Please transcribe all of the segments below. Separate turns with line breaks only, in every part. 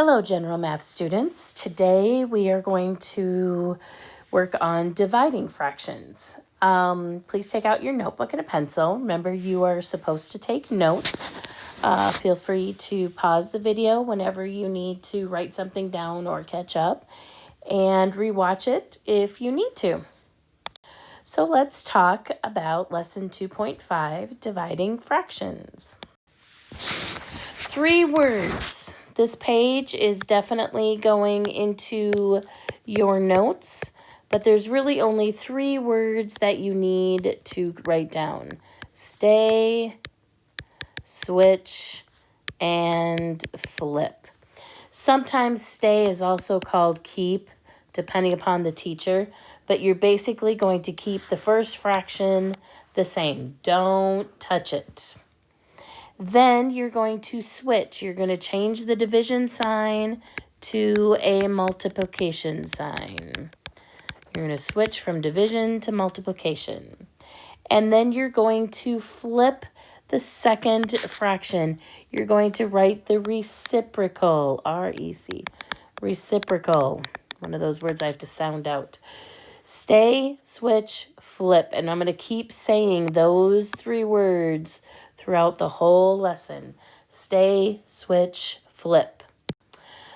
Hello, General Math students. Today we are going to work on dividing fractions. Please take out your notebook and a pencil. Remember, you are supposed to take notes. Feel free to pause the video whenever you need to write something down or catch up, and rewatch it if you need to. So let's talk about lesson 2.5, dividing fractions. 3 words. This page is definitely going into your notes, but there's really only 3 words that you need to write down. Stay, switch, and flip. Sometimes stay is also called keep, depending upon the teacher, but you're basically going to keep the first fraction the same. Don't touch it. Then you're going to switch. You're going to change the division sign to a multiplication sign. You're going to switch from division to multiplication. And then you're going to flip the second fraction. You're going to write the reciprocal, R-E-C, reciprocal. One of those words I have to sound out. Stay, switch, flip. And I'm going to keep saying those 3 words throughout the whole lesson. Stay, switch, flip.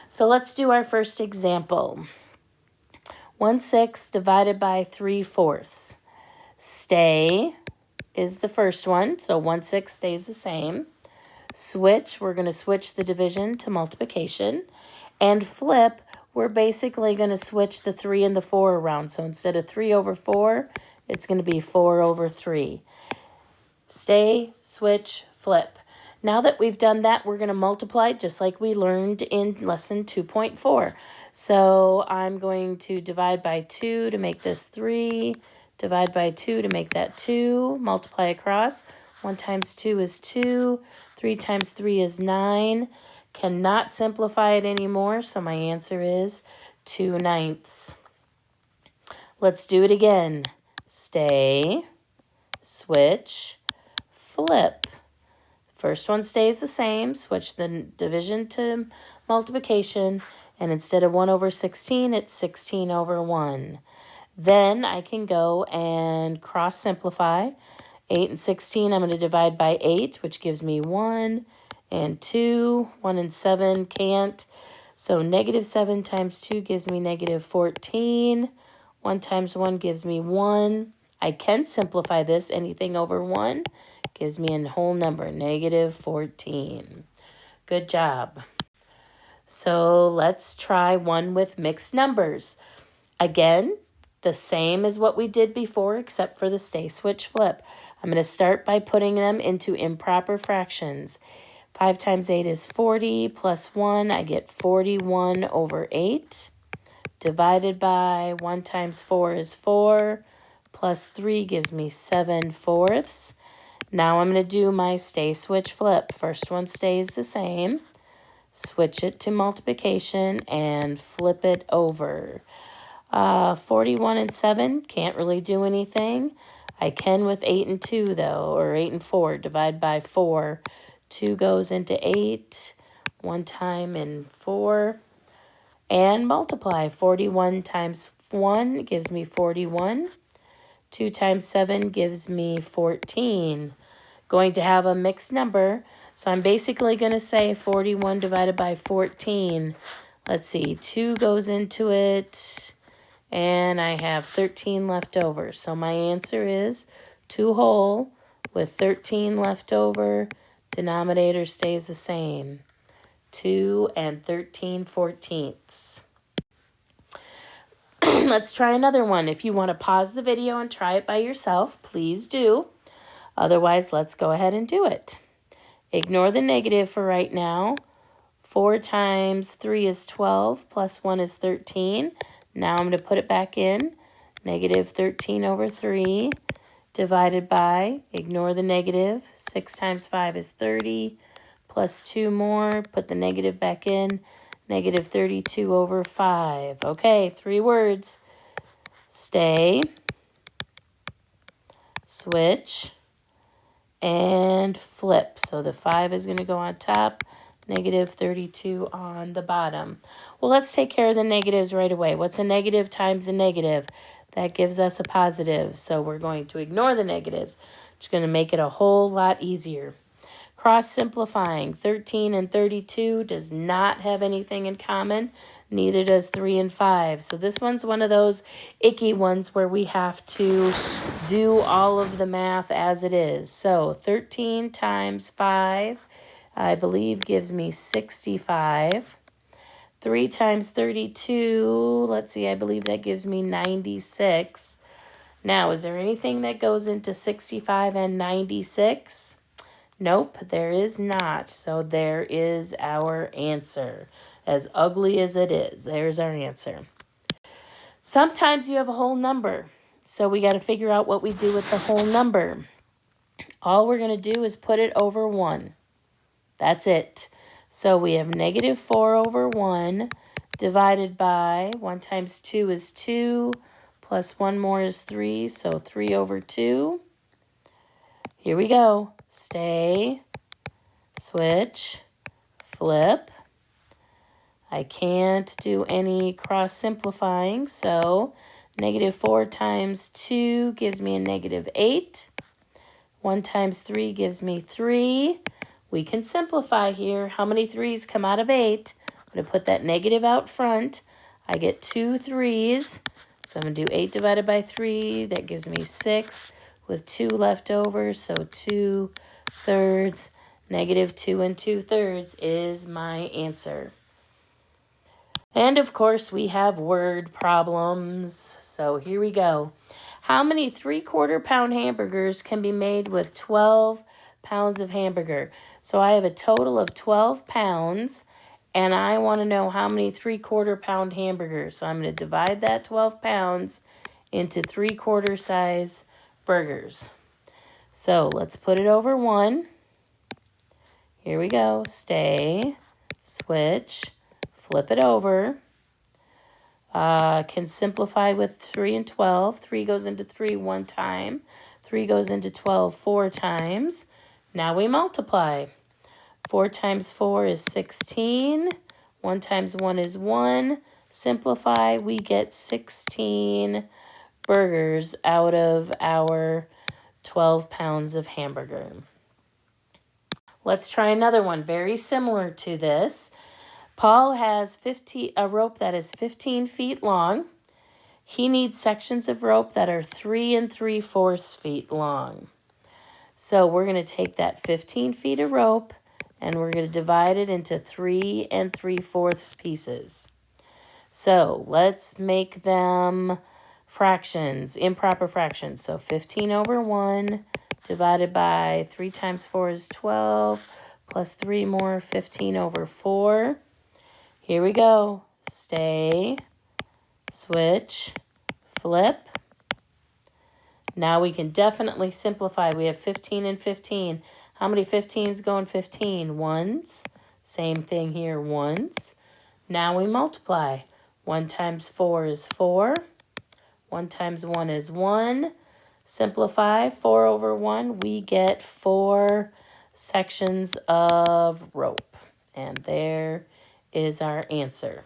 So let's do our first example. 1/6 divided by 3/4. Stay is the first one, so 1/6 stays the same. Switch, we're going to switch the division to multiplication. And flip, we're basically going to switch the 3 and the 4 around. So instead of 3 over 4, it's going to be 4 over 3. Stay, switch, flip. Now that we've done that, we're going to multiply just like we learned in lesson 2.4. So I'm going to divide by 2 to make this 3, divide by 2 to make that 2, multiply across. 1 times 2 is 2, 3 times 3 is 9. Cannot simplify it anymore, so my answer is 2/9. Let's do it again. Stay, switch, flip. First one stays the same. Switch the division to multiplication. And instead of 1 over 16, it's 16 over 1. Then I can go and cross simplify. 8 and 16, I'm going to divide by 8, which gives me 1 and 2. 1 and 7 can't. So -7 times 2 gives me -14. 1 times 1 gives me 1. I can simplify this. Anything over 1 gives me a whole number, -14. Good job. So let's try one with mixed numbers. Again, the same as what we did before, except for the stay, switch, flip. I'm going to start by putting them into improper fractions. 5 times 8 is 40, plus 1, I get 41 over 8. Divided by 1 times 4 is 4, plus 3 gives me 7/4. Now I'm going to do my stay, switch, flip. First one stays the same. Switch it to multiplication and flip it over. 41 and 7, can't really do anything. I can with 8 and 2 though, or 8 and 4. Divide by 4. 2 goes into 8, 1 time in 4. And multiply. 41 times 1 gives me 41. 2 times 7 gives me 14. Going to have a mixed number, so I'm basically going to say 41 divided by 14. Let's see, 2 goes into it, and I have 13 left over. So my answer is 2 whole with 13 left over. Denominator stays the same. 2 and 13/14. Let's try another one. If you want to pause the video and try it by yourself, please do. Otherwise, let's go ahead and do it. Ignore the negative for right now. 4 times 3 is 12, plus 1 is 13. Now I'm going to put it back in. -13 over 3, divided by, ignore the negative. 6 times 5 is 30, plus 2 more, put the negative back in. -32 over 5. Okay, 3 words. Stay, switch, and flip. So the 5 is going to go on top. negative 32 on the bottom. Well, let's take care of the negatives right away. What's a negative times a negative? That gives us a positive. So we're going to ignore the negatives. It's going to make it a whole lot easier. Cross simplifying, 13 and 32 does not have anything in common. Neither does 3 and 5. So this one's one of those icky ones where we have to do all of the math as it is. So 13 times 5, I believe, gives me 65. 3 times 32, let's see, I believe that gives me 96. Now, is there anything that goes into 65 and 96? Nope, there is not. So there is our answer. As ugly as it is, there's our answer. Sometimes you have a whole number. So we got to figure out what we do with the whole number. All we're going to do is put it over 1. That's it. So we have negative 4 over 1 divided by 1 times 2 is 2, plus 1 more is 3, so 3 over 2. Here we go. Stay, switch, flip. I can't do any cross simplifying, so negative 4 times 2 gives me a negative 8. 1 times 3 gives me 3. We can simplify here. How many 3's come out of 8? I'm going to put that negative out front. I get 2 3's. So I'm going to do 8 divided by 3. That gives me 6 with 2 left over. So 2 thirds. Negative 2 and 2 thirds is my answer. And of course, we have word problems. So here we go. How many 3/4 pound hamburgers can be made with 12 pounds of hamburger? So I have a total of 12 pounds, and I want to know how many 3/4 pound hamburgers. So I'm going to divide that 12 pounds into 3/4 size burgers. So let's put it over 1. Here we go. Stay, switch, flip it over. Can simplify with 3 and 12. 3 goes into 3 1 time. 3 goes into 12 4 times. Now we multiply. 4 times 4 is 16. 1 times 1 is 1. Simplify, we get 16 burgers out of our 12 pounds of hamburger. Let's try another one very similar to this. Paul has a rope that is 15 feet long. He needs sections of rope that are 3 3/4 feet long. So we're going to take that 15 feet of rope and we're going to divide it into 3 3/4 pieces. So let's make them fractions, improper fractions. So 15 over 1 divided by 3 times 4 is 12, plus 3 more, 15 over 4. Here we go. Stay, switch, flip. Now we can definitely simplify. We have 15 and 15. How many 15s go in 15? Ones. Same thing here, ones. Now we multiply. 1 times 4 is 4. 1 times 1 is 1. Simplify. 4 over 1. We get 4 sections of rope. And there is our answer.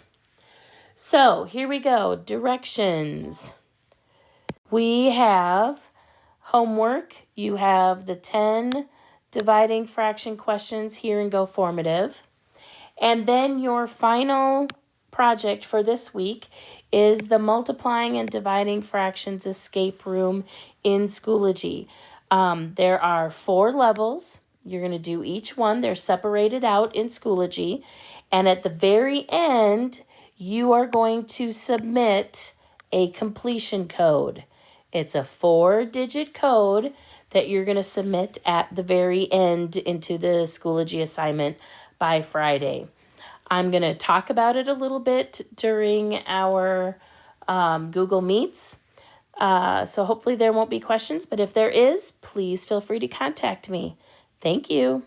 So here we go. Directions. We have homework. You have the 10 dividing fraction questions here in Go Formative. And then your final project for this week is the multiplying and dividing fractions escape room in Schoology. There are 4 levels. You're going to do each one. They're separated out in Schoology. And at the very end, you are going to submit a completion code. It's a 4-digit code that you're going to submit at the very end into the Schoology assignment by Friday. I'm going to talk about it a little bit during our Google Meets. So hopefully there won't be questions, but if there is, please feel free to contact me. Thank you.